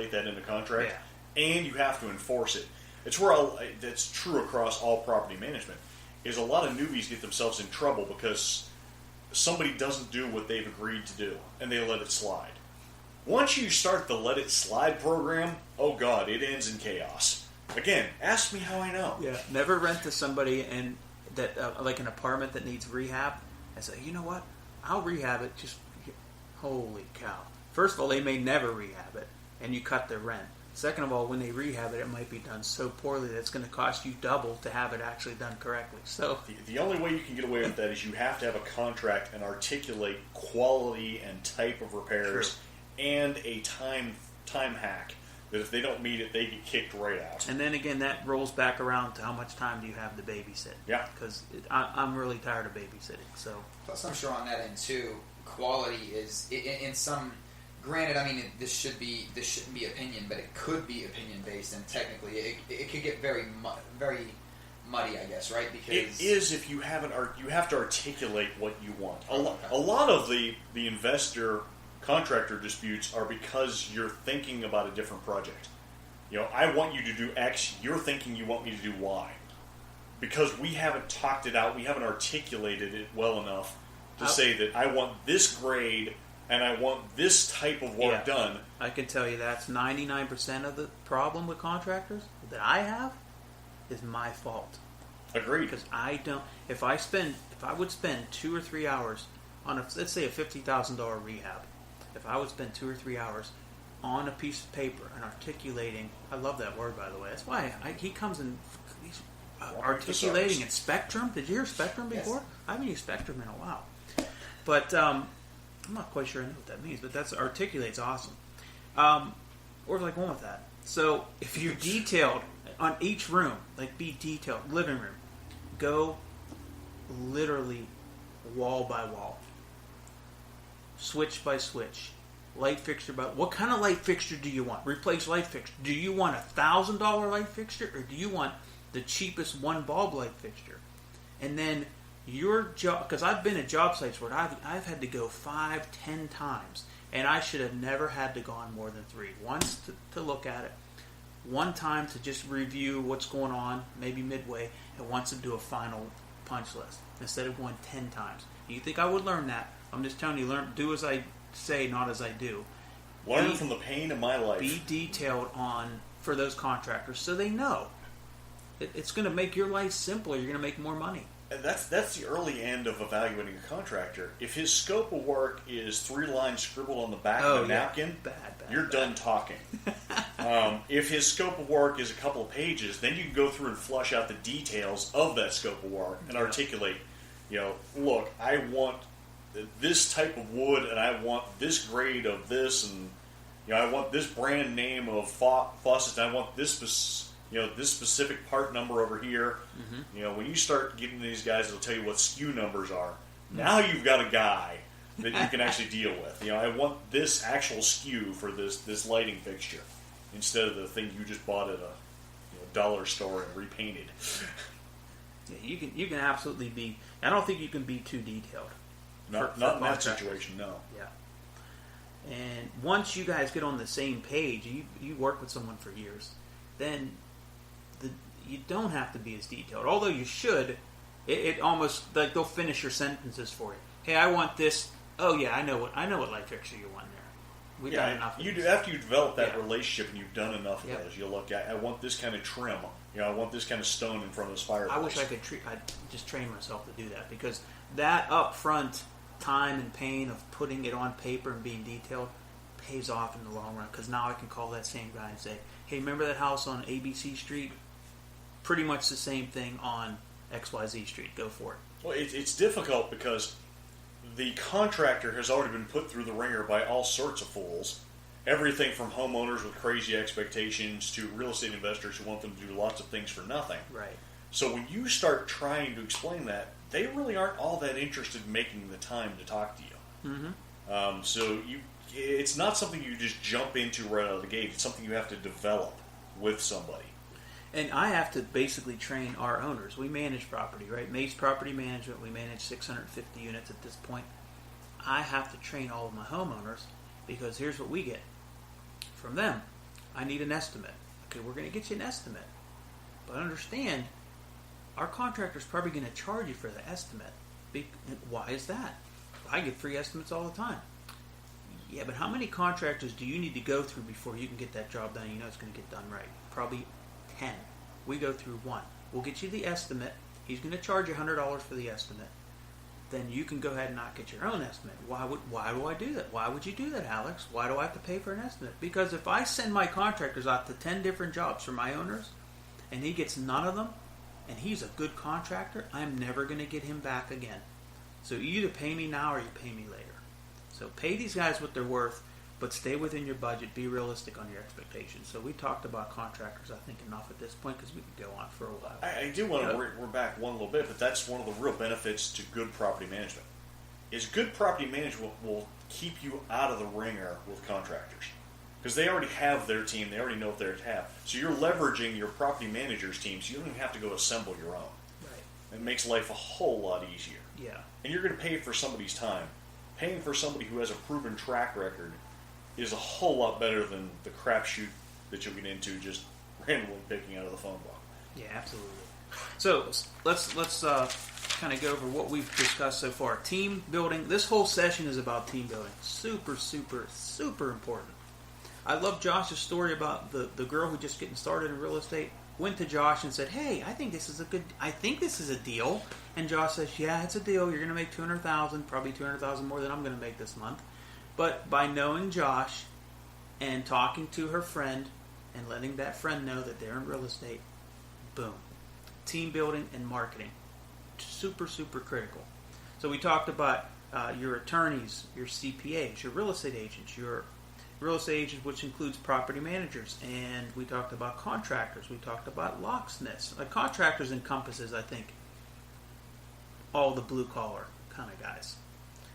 that in the contract, and you have to enforce it. It's where that's true across all property management. Is a lot of newbies get themselves in trouble because somebody doesn't do what they've agreed to do, and they let it slide. Once you start the let it slide program, oh God, it ends in chaos. Again, ask me how I know. Yeah, never rent to somebody and that like an apartment that needs rehab. I say, you know what? I'll rehab it. Just holy cow! First of all, they may never rehab it, and you cut their rent. Second of all, when they rehab it, it might be done so poorly that it's going to cost you double to have it actually done correctly. So the only way you can get away with that is you have to have a contract and articulate quality and type of repairs and a time hack that if they don't meet it, they get kicked right out. And then again, that rolls back around to how much time do you have to babysit? Yeah. Because I'm really tired of babysitting. So plus, I'm sure on that end too, quality is in some. Granted, I mean this shouldn't be opinion, but it could be opinion based, and technically it could get very muddy, I guess, right? Because it is if you haven't, you have to articulate what you want. A lot of the investor contractor disputes are because you're thinking about a different project. You know, I want you to do X, you're thinking you want me to do Y. Because we haven't talked it out, we haven't articulated it well enough to say that I want this grade and I want this type of work done. I can tell you that's 99% of the problem with contractors that I have is my fault. Agreed. Because I don't. If I would spend 2 or 3 hours on let's say a $50,000 rehab, if I would spend 2 or 3 hours on a piece of paper and articulating, I love that word by the way. That's why he comes in. He's articulating in Spectrum. Did you hear Spectrum before? Yes. I haven't used Spectrum in a while, but I'm not quite sure I know what that means. But that's articulate's awesome. Where was I going with that? So if you're detailed on each room, like be detailed, living room, go literally wall by wall, switch by switch, light fixture by. What kind of light fixture do you want? Replace light fixture. Do you want $1,000 light fixture, or do you want the cheapest one bulb light fixture? And then your job, because I've been at job sites where I've had to go 5-10 times, and I should have never had to go on more than 3. Once to look at it, one time to just review what's going on, maybe midway, and once to do a final punch list instead of going 10 times. You think I would learn that? I'm just telling you, do as I say, not as I do. Learn from the pain of my life. Be detailed for those contractors so they know. It's going to make your life simpler. You're going to make more money. And that's the early end of evaluating a contractor. If his scope of work is 3 lines scribbled on the back of a napkin, you're done talking. If his scope of work is a couple of pages, then you can go through and flush out the details of that scope of work and articulate, look, I want this type of wood and I want this grade of this, and I want this brand name of faucets and I want this this specific part number over here. Mm-hmm. When you start getting these guys, it'll tell you what SKU numbers are. Mm-hmm. Now you've got a guy that you can actually deal with. I want this actual SKU for this lighting fixture instead of the thing you just bought at a dollar store and repainted. Yeah, you can absolutely be. I don't think you can be too detailed. Not in that situation, no. Yeah. And once you guys get on the same page, you work with someone for years, then you don't have to be as detailed. Although you should. It almost like they'll finish your sentences for you. Hey, I want this. Oh yeah, I know what light fixture you want there. We've done enough. After you develop that relationship and you've done enough of those, you'll look at. I want this kind of trim. I want this kind of stone in front of this fireplace. I wish I'd just train myself to do that, because that upfront time and pain of putting it on paper and being detailed pays off in the long run. Because now I can call that same guy and say, hey, remember that house on ABC Street? Pretty much the same thing on XYZ Street. Go for it. Well, it's difficult because the contractor has already been put through the ringer by all sorts of fools. Everything from homeowners with crazy expectations to real estate investors who want them to do lots of things for nothing. Right. So when you start trying to explain that, they really aren't all that interested in making the time to talk to you. Mm-hmm. It's not something you just jump into right out of the gate. It's something you have to develop with somebody. And I have to basically train our owners. We manage property, right? Mace Property Management, we manage 650 units at this point. I have to train all of my homeowners, because here's what we get from them. I need an estimate. Okay, we're going to get you an estimate. But understand, our contractor's probably going to charge you for the estimate. Why is that? I get free estimates all the time. Yeah, but how many contractors do you need to go through before you can get that job done? You know it's going to get done right. Probably 10. We go through 1. We'll get you the estimate. He's going to charge you $100 for the estimate. Then you can go ahead and not get your own estimate. Why do I do that? Why would you do that, Alex? Why do I have to pay for an estimate? Because if I send my contractors out to 10 different jobs for my owners, and he gets none of them, and he's a good contractor, I'm never going to get him back again. So you either pay me now or you pay me later. So pay these guys what they're worth, but stay within your budget. Be realistic on your expectations. So we talked about contractors, I think, enough at this point because we could go on for a while. I do want to we're back one little bit, but that's one of the real benefits to good property management. Is good property management will keep you out of the ringer with contractors because they already have their team. They already know what they're to have. So you're leveraging your property manager's team, so you don't even have to go assemble your own. Right. It makes life a whole lot easier. Yeah. And you're going to pay for somebody's time. Paying for somebody who has a proven track record is a whole lot better than the crapshoot that you'll get into just randomly picking out of the phone book. Yeah, absolutely. So let's kind of go over what we've discussed so far. Team building. This whole session is about team building. Super, super, super important. I love Josh's story about the girl who just getting started in real estate. Went to Josh and said, "Hey, I think this is a deal." And Josh says, "Yeah, it's a deal. You're going to make $200,000, probably $200,000 more than I'm going to make this month." But by knowing Josh and talking to her friend and letting that friend know that they're in real estate, boom, team building and marketing, super, super critical. So we talked about your attorneys, your CPAs, your real estate agents, which includes property managers, and we talked about contractors. We talked about locksmiths. Contractors encompasses, I think, all the blue collar kind of guys.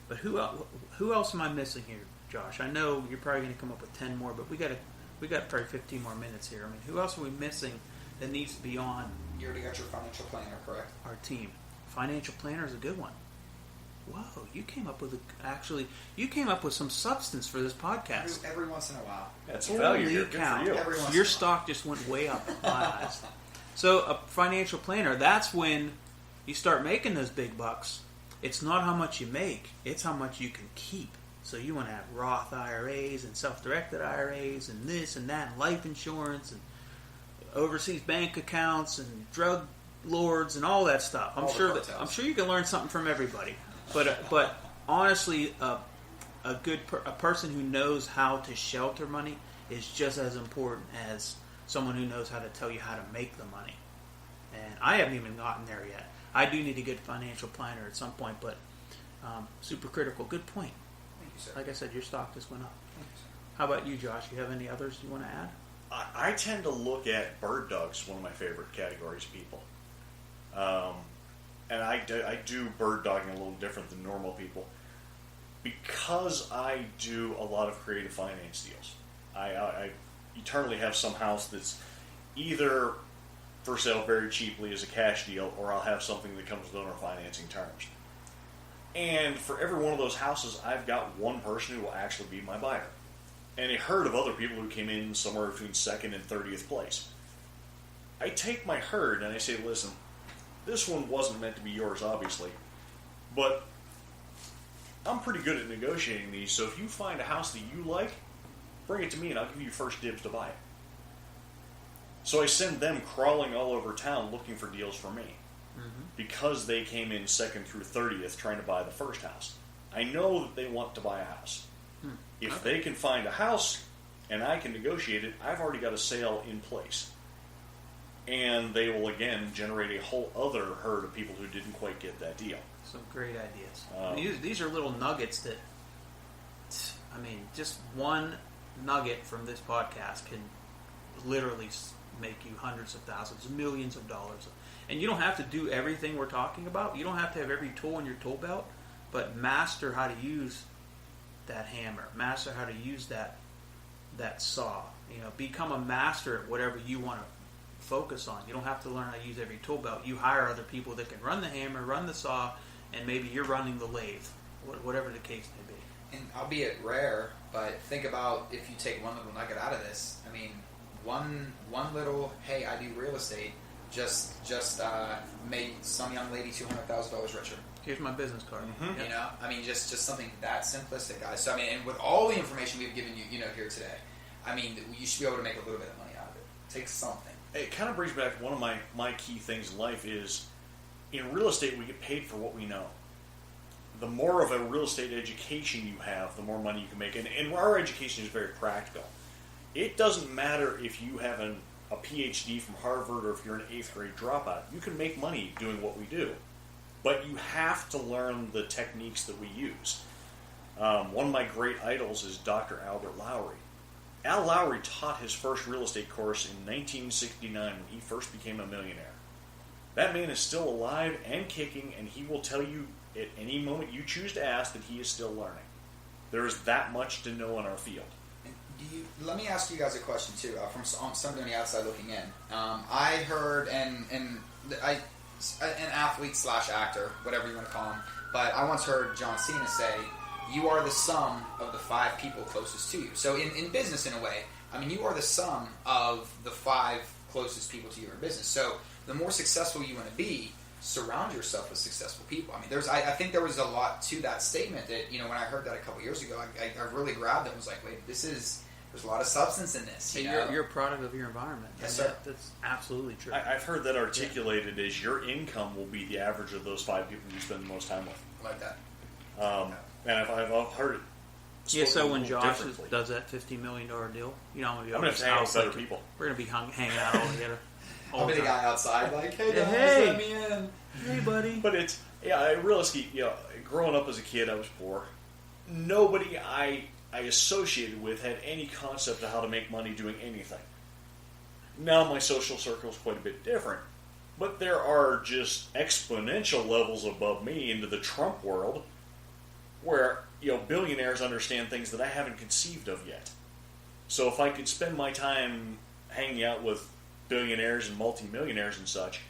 But who else am I missing here, Josh? I know you're probably going to come up with 10 more, but we got probably 15 more minutes here. I mean, who else are we missing that needs to be on? You already got your financial planner, correct? Our team. Financial planner is a good one. Whoa, you came up with some substance for this podcast. Every once in a while. That's value here. Good for you. Your stock just went way up in my eyes. So a financial planner, that's when you start making those big bucks. It's not how much you make, it's how much you can keep. So you want to have Roth IRAs and self-directed IRAs and this and that and life insurance and overseas bank accounts and drug lords and all that stuff. I'm sure you can learn something from everybody. But honestly, a person who knows how to shelter money is just as important as someone who knows how to tell you how to make the money. And I haven't even gotten there yet. I do need a good financial planner at some point, but super critical. Good point. Thank you, sir. Like I said, your stock just went up. Thank you, sir. How about you, Josh? Do you have any others you want to add? I tend to look at bird dogs, one of my favorite categories of people. And I do bird dogging a little different than normal people because I do a lot of creative finance deals. I eternally have some house that's either for sale very cheaply as a cash deal, or I'll have something that comes with owner financing terms. And for every one of those houses, I've got one person who will actually be my buyer. And a herd of other people who came in somewhere between 2nd and 30th place. I take my herd and I say, listen, this one wasn't meant to be yours, obviously, but I'm pretty good at negotiating these, so if you find a house that you like, bring it to me and I'll give you first dibs to buy it. So I send them crawling all over town looking for deals for me because they came in 2nd through 30th trying to buy the first house. I know that they want to buy a house. If they can find a house and I can negotiate it, I've already got a sale in place. And they will, again, generate a whole other herd of people who didn't quite get that deal. Some great ideas. These are little nuggets that, I mean, just one nugget from this podcast can literally make you hundreds of thousands, millions of dollars. And you don't have to do everything we're talking about. You don't have to have every tool in your tool belt, but master how to use that hammer. Master how to use that saw. Become a master at whatever you want to focus on. You don't have to learn how to use every tool belt. You hire other people that can run the hammer, run the saw, and maybe you're running the lathe, whatever the case may be. And albeit rare, but think about if you take one little nugget out of this. I mean, one little, hey, I do real estate, just made some young lady $200,000 richer. Here's my business card. Mm-hmm. You know, I mean, just something that simplistic, guys. So I mean, and with all the information we've given you, here today, I mean, you should be able to make a little bit of money out of it. Take something. It kind of brings back one of my key things in life is, in real estate, we get paid for what we know. The more of a real estate education you have, the more money you can make. And our education is very practical. It doesn't matter if you have a PhD from Harvard or if you're an 8th grade dropout. You can make money doing what we do. But you have to learn the techniques that we use. One of my great idols is Dr. Albert Lowry. Al Lowry taught his first real estate course in 1969 when he first became a millionaire. That man is still alive and kicking, and he will tell you at any moment you choose to ask that he is still learning. There is that much to know in our field. Let me ask you guys a question too, from somebody on the outside looking in. I heard, an athlete / actor, whatever you want to call him, but I once heard John Cena say, "You are the sum of the 5 people closest to you." So in business, in a way, I mean, you are the sum of the 5 closest people to you in business. So the more successful you want to be, surround yourself with successful people. I mean, I think there was a lot to that statement that, when I heard that a couple years ago, I really grabbed it and was like, wait, there's a lot of substance in this. You're a product of your environment. Yes, sir. That's absolutely true. I've heard that articulated as your income will be the average of those 5 people you spend the most time with. I like that. And I've heard it. Yeah, so when Josh does that $50 million deal, I'm going to be I'm going to hang out with better people. We're going to be hanging out all together. I'll be the guy outside like, hey guys, hey, let me in. Hey, buddy. But it's, realistically, growing up as a kid, I was poor. Nobody I associated with had any concept of how to make money doing anything. Now my social circle is quite a bit different. But there are just exponential levels above me into the Trump world where, billionaires understand things that I haven't conceived of yet. So if I could spend my time hanging out with billionaires and multimillionaires and such,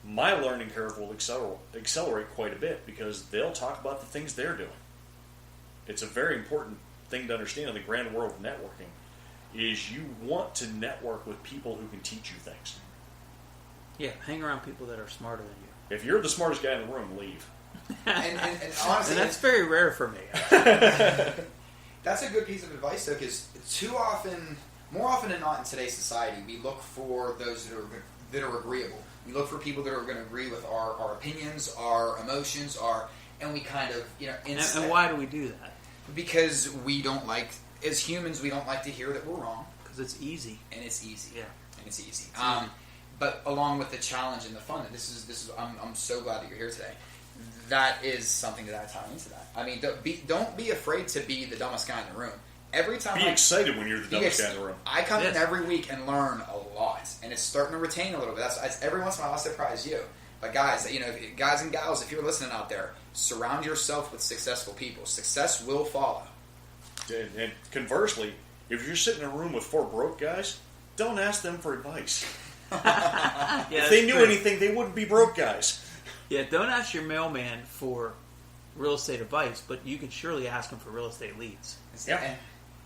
my learning curve will accelerate quite a bit because they'll talk about the things they're doing. It's a very important thing to understand in the grand world of networking is you want to network with people who can teach you things. Yeah, hang around people that are smarter than you. If you're the smartest guy in the room, leave. and honestly, and that's very rare for me. That's a good piece of advice, though, because more often than not in today's society, we look for those that are agreeable. We look for people that are going to agree with our opinions, our emotions, and we kind of, And why do we do that? Because we don't like, as humans, we don't like to hear that we're wrong. Because it's easy. And it's easy. Yeah. And it's easy. But along with the challenge and the fun, and this is I'm so glad that you're here today. That is something that I tie into that. I mean, don't be afraid to be the dumbest guy in the room. Every time be excited when you're the dumbest guy in the room. I come in every week and learn a lot, and it's starting to retain a little bit. That's every once in a while I'll surprise you. But guys, guys and gals, if you're listening out there, surround yourself with successful people. Success will follow. And conversely, if you're sitting in a room with 4 broke guys, don't ask them for advice. If they knew anything, they wouldn't be broke guys. Yeah, don't ask your mailman for real estate advice, but you can surely ask him for real estate leads. Yeah.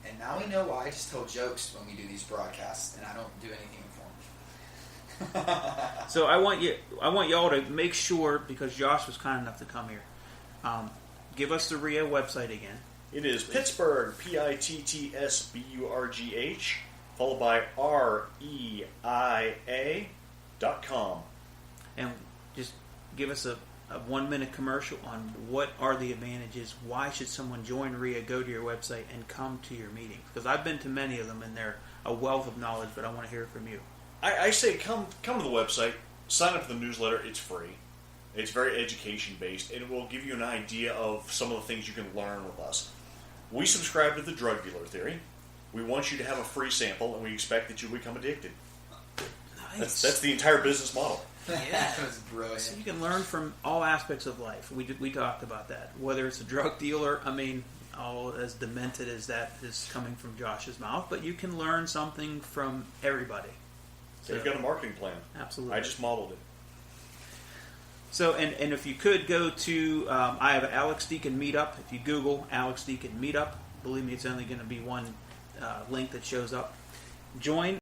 And now we know why I just tell jokes when we do these broadcasts, and I don't do anything informal. So I want y'all to make sure, because Josh was kind enough to come here, give us the REIA website again. It is Pittsburgh, PITTSBURGH, followed by REIA.com. And just give us a 1-minute commercial on what are the advantages, why should someone join REIA, go to your website, and come to your meetings. Because I've been to many of them, and they're a wealth of knowledge, but I want to hear it from you. I say come to the website, sign up for the newsletter, it's free. It's very education-based, and it will give you an idea of some of the things you can learn with us. We subscribe to the drug dealer theory. We want you to have a free sample, and we expect that you'll become addicted. Nice. That's the entire business model. Yeah, that was brilliant. So you can learn from all aspects of life. We talked about that. Whether it's a drug dealer, all as demented as that is coming from Josh's mouth, but you can learn something from everybody. They've got a marketing plan. Absolutely. I just modeled it. So, and if you could go to, I have Alex Deacon Meetup. If you Google Alex Deacon Meetup, believe me, it's only going to be one link that shows up. Join.